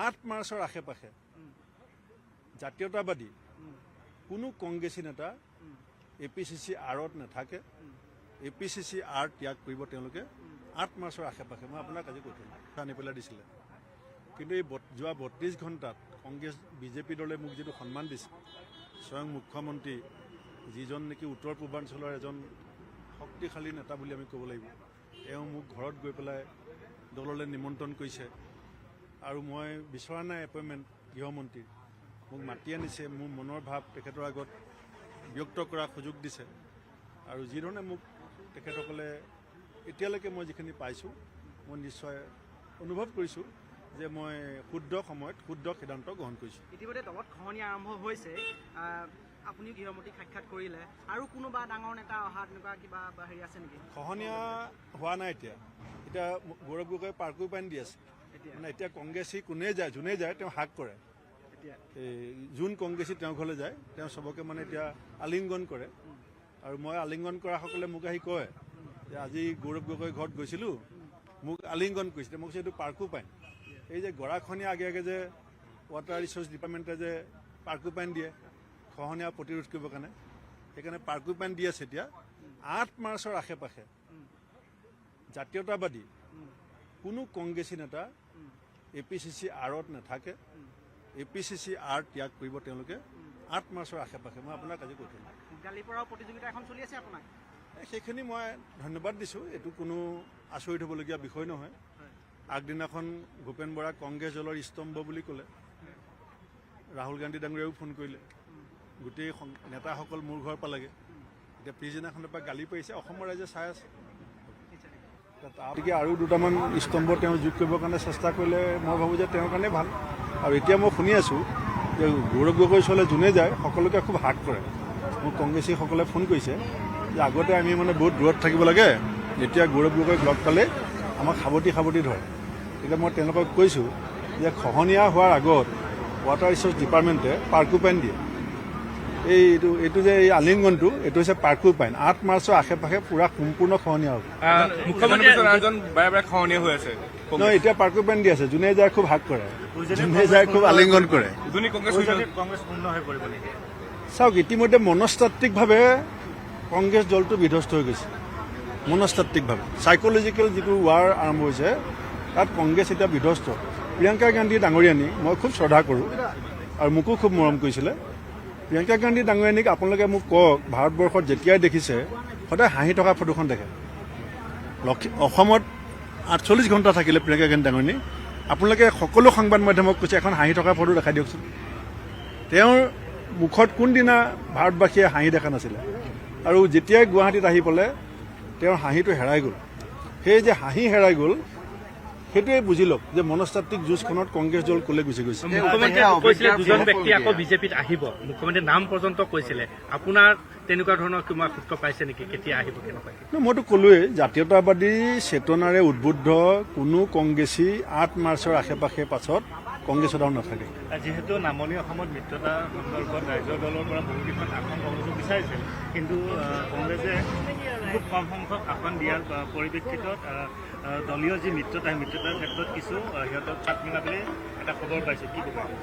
8 মাৰ্চৰ আশে পাশে জাতীয়তাবাদী কোনো কংগ্ৰেছী নেতা APCC আৰত নাথাকে। APCC আৰ ত্যাগ কৰিব তেওঁলোকে 8 মাৰ্চৰ আশে পাশে। মই আপোনাক আজি কৈছোঁ আনি পেলাই দিছিলে, কিন্তু এই যোৱা 32 ঘণ্টাত কংগ্ৰেছ BJP দলে মোক যিটো সন্মান দিছে, স্বয়ং মুখ্যমন্ত্ৰী যিজন নেকি উত্তৰ পূৰ্বাঞ্চলৰ এজন শক্তিশালী নেতা বুলি আমি ক'ব লাগিব, তেওঁ মোক ঘৰত গৈ পেলাই দললৈ নিমন্ত্ৰণ কৰিছে আৰু মই বিচৰা নাই এপইণ্টমেণ্ট গৃহমন্ত্ৰী, মোক মাতি আনিছে, মোৰ মনৰ ভাৱ তেখেতৰ আগত ব্যক্ত কৰাৰ সুযোগ দিছে আৰু যিধৰণে মোক তেখেতসকলে এতিয়ালৈকে মই যিখিনি পাইছোঁ মই নিশ্চয় অনুভৱ কৰিছোঁ যে মই শুদ্ধ সময়ত শুদ্ধ সিদ্ধান্ত গ্ৰহণ কৰিছোঁ। ইতিমধ্যে দলত খহনীয়া আৰম্ভ হৈছে, আপুনি গৃহমন্ত্ৰীক সাক্ষাৎ কৰিলে, আৰু কোনোবা ডাঙৰ নেতা অহা তেনেকুৱা কিবা হেৰি আছে নেকি? খহনীয়া হোৱা নাই। এতিয়া গৌৰৱ গগৈ পাৰ্কো পানী দি আছে, মানে এতিয়া কংগ্ৰেছী যোনে যায় তেওঁ হাক কৰে। যোন কংগ্ৰেছী তেওঁ ঘৰলৈ যায় তেওঁ চবকে মানে এতিয়া আলিংগন কৰে, আৰু মই আলিংগন কৰাসকলে মোক আহি কয় যে আজি গৌৰৱ গগৈ ঘৰত গৈছিলোঁ, মোক আলিংগন কৰিছিলে। মোক কৈছে এইটো পাৰ্কো পাইন। এই যে গৰাখহনীয়া আগে আগে যে ৱাটাৰ ৰিচোৰ্চ ডিপাৰ্টমেণ্টে যে পাৰ্কো পাইন দিয়ে খহনীয়া প্ৰতিৰোধ কৰিবৰ কাৰণে, সেইকাৰণে পাৰ্কো পাইন দি আছে। এতিয়া 8 মাৰ্চৰ আশে পাশে জাতীয়তাবাদী কোনো কংগ্ৰেছী নেতা APCC আৰত নাথাকে। APCC আৰ ত্যাগ কৰিব তেওঁলোকে 8 মাৰ্চৰ আশে পাশে। মই আপোনাক আজি কৈছোঁ কালিৰ পৰাও প্ৰতিযোগিতা এখন চলি আছে আপোনাক, সেইখিনি মই ধন্যবাদ দিছোঁ। এইটো কোনো আচৰিত হ'বলগীয়া বিষয় নহয়। আগদিনাখন ভূপেন বৰা কংগ্ৰেছ দলৰ স্তম্ভ বুলি ক'লে, ৰাহুল গান্ধী ডাঙৰীয়াও ফোন কৰিলে, গোটেই নেতাসকল মোৰ ঘৰ পালেগৈ। এতিয়া পিছদিনাখনৰ পৰা গালি পাৰিছে, অসমৰ ৰাইজে চাই আছে। গতিকে আৰু দুটামান স্তম্ভ তেওঁ যোগ কৰিবৰ কাৰণে চেষ্টা কৰিলে মই ভাবোঁ যে তেওঁৰ কাৰণে ভাল। আৰু এতিয়া মই শুনি আছোঁ যে গৌৰৱ গগৈ ওচৰলৈ যোনে যায় সকলোকে খুব হাক কৰে। মোক কংগ্ৰেছীসকলে ফোন কৰিছে যে আগতে আমি মানে বহুত দূৰত থাকিব লাগে, এতিয়া গৌৰৱ গগৈক লগ পালে আমাক সাৱটি ধৰে। এতিয়া মই তেওঁলোকক কৈছোঁ যে খহনীয়া হোৱাৰ আগত ৱাটাৰ ৰিচোৰ্চ ডিপাৰ্টমেণ্টে পাৰ্কো পাইন দিয়ে। এইটো যে এই আলিংগনটো এইটো হৈছে পাৰ্কো পাইন। 8 মাৰ্চৰ আশে পাশে পুৰা সম্পূৰ্ণ খহনীয়া হ'ব। নহয়, এতিয়া পাৰ্কো পাইন দি আছে। যোনে যায় খুব হাক কৰে, যোনে যায় খুব আলিংগন কৰে। চাওক, ইতিমধ্যে মনস্তাত্ত্বিকভাৱে কংগ্ৰেছ দলটো বিধ্বস্ত হৈ গৈছে। মনস্তাত্ত্বিকভাৱে চাইকলজিকেল যিটো ৱাৰ আৰম্ভ হৈছে, তাত কংগ্ৰেছ এতিয়া বিধ্বস্ত। প্ৰিয়ংকা গান্ধী ডাঙৰীয়ানী মই খুব শ্ৰদ্ধা কৰোঁ আৰু মোকো খুব মৰম কৰিছিলে। প্ৰিয়ংকা গান্ধী ডাঙৰীয়ানীক আপোনালোকে মোক কওক, ভাৰতবৰ্ষত যেতিয়াই দেখিছে সদায় হাঁহি থকা ফটোখন দেখে। অসমত 48 ঘণ্টা থাকিলে প্ৰিয়ংকা গান্ধী ডাঙৰীয়ানী, আপোনালোকে সকলো সংবাদ মাধ্যমক কৈছে এখন হাঁহি থকা ফটো দেখাই দিয়কচোন। তেওঁৰ মুখত কোনদিনা ভাৰতবাসীয়ে হাঁহি দেখা নাছিলে, আৰু যেতিয়াই গুৱাহাটীত আহি পেলাই তেওঁৰ হাঁহিটো হেৰাই গ'ল। সেই যে হাঁহি হেৰাই গ'ল সেইটোৱে বুজি লওক যে মনস্তাত্ত্বিক যুঁজখনত কংগ্ৰেছ দল ক'লে গুচি গৈছে। মুখ্যমন্ত্ৰীয়ে কৈছিলে দুজন ব্যক্তি আকৌ বিজেপিত আহিব, মুখ্যমন্ত্ৰীয়ে নাম পৰ্যন্ত কৈছিলে। আপোনাৰ তেনেকুৱা ধৰণৰ কিবা সূত্ৰ পাইছে নেকি? কেতিয়া আহিব কেনেকুৱা? মইতো ক'লোৱেই, জাতীয়তাবাদী চেতনাৰে উদ্বুদ্ধ কোনো কংগ্ৰেছী 8 মাৰ্চৰ আশে পাশে পাছত কংগ্ৰেছত আৰু নাথাকে। যিহেতু নামনি অসমত মিত্ৰতা সন্দৰ্ভত ৰাইজৰ দলৰ পৰা বহুকেইখন আসন ল'ব বিচাৰিছিল, কিন্তু কংগ্ৰেছে খুব কম সংখ্যক আসন দিয়াৰ পৰিপ্ৰেক্ষিতত দলীয় যি মিত্ৰতাৰ ক্ষেত্ৰত কিছু সিহঁতক চাপ মিলাবলৈ এটা খবৰ পাইছে। কি ক'ব?